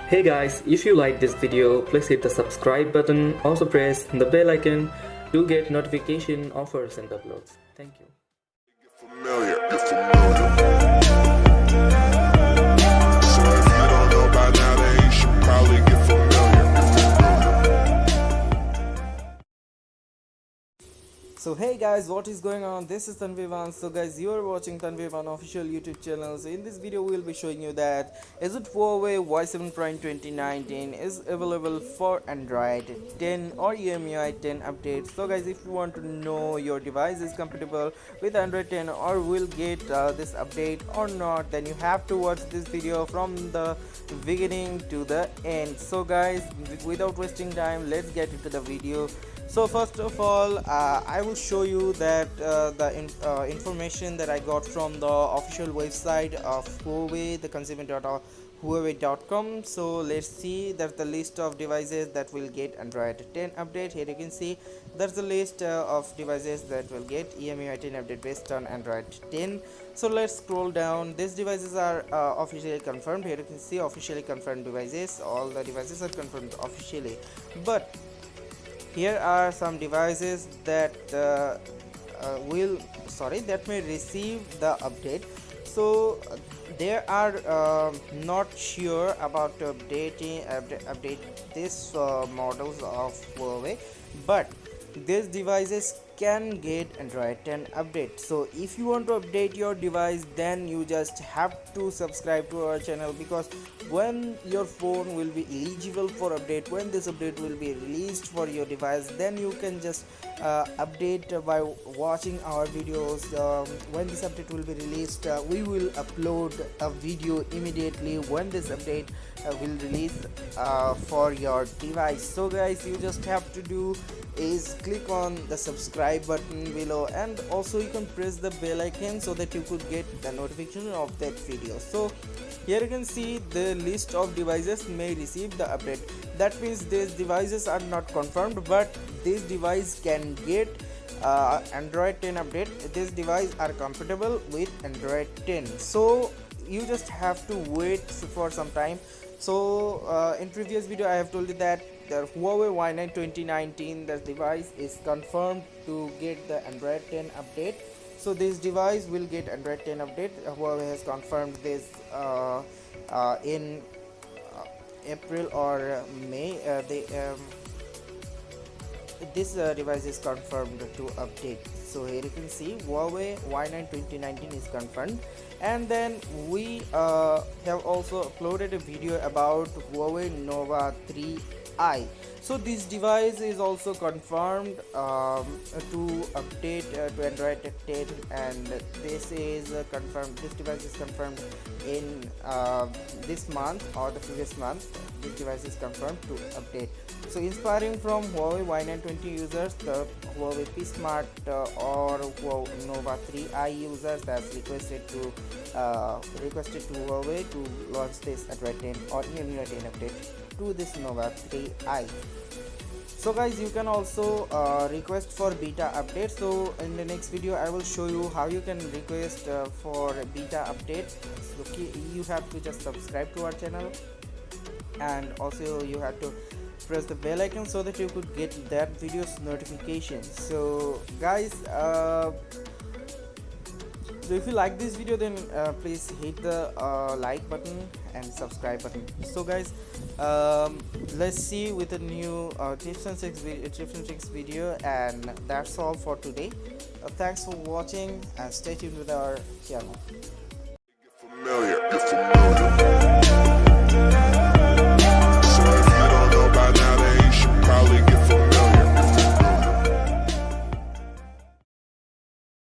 Hey guys, if you like this video, please hit the subscribe button. Also press the bell icon to get notification of our recent uploads. Thank you. Get familiar. So if you don't know by now, then you should probably get familiar. So hey guys, what is going on? This is Tanvivan. So guys, you are watching Tanvivan official YouTube channel. So in this video we will be showing you that is it Huawei Y7 Prime 2019 is available for Android 10 or EMUI 10 update. So guys, if you want to know your device is compatible with Android 10 or will get this update or not, then you have to watch this video from the beginning to the end. So guys, without wasting time, let's get into the video. So first of all, I will show you that the information that I got from the official website of Huawei, the consumer.huawei.com. So let's see that the list of devices that will get Android 10 update. Here you can see that's the list of devices that will get EMUI 10 update based on Android 10. So let's scroll down. These devices are officially confirmed. Here you can see officially confirmed devices. All the devices are confirmed officially, but here are some devices that may receive the update. So they are not sure about update this models of Huawei, but these devices can get Android 10 update. So if you want to update your device, then you just have to subscribe to our channel, because when your phone will be eligible for update, when this update will be released for your device, then you can just update by watching our videos. When this update will be released, we will upload a video immediately when this update will release for your device. So guys, you just have to do is click on the subscribe button below, and also you can press the bell icon so that you could get the notification of that video. So here you can see the list of devices may receive the update. That means these devices are not confirmed, but this device can get Android 10 update. This device are compatible with Android 10. So you just have to wait for some time. So in previous video I have told you that the Huawei Y9 2019, the device is confirmed to get the Android 10 update. So this device will get Android 10 update. Huawei has confirmed this in April or May. This device is confirmed to update. So here you can see Huawei Y9 2019 is confirmed, and then we have also uploaded a video about Huawei Nova 3i. So this device is also confirmed to update to Android 10, and this is confirmed. This device is confirmed in this month or the previous month. This device is confirmed to update. So inspiring from Huawei Y9 20 users, the Huawei P Smart or Huawei Nova 3i users has requested to Huawei to launch this Android 10 or EMUI 10 update to this Nova 3i. So guys, you can also request for beta update. So in the next video I will show you how you can request for beta update. So you have to just subscribe to our channel, and also you have to press the bell icon so that you could get that video's notification. So guys, if you like this video, then please hit the like button and subscribe button. So guys, let's see with a new tips and tricks video, and that's all for today. Thanks for watching, and stay tuned with our channel.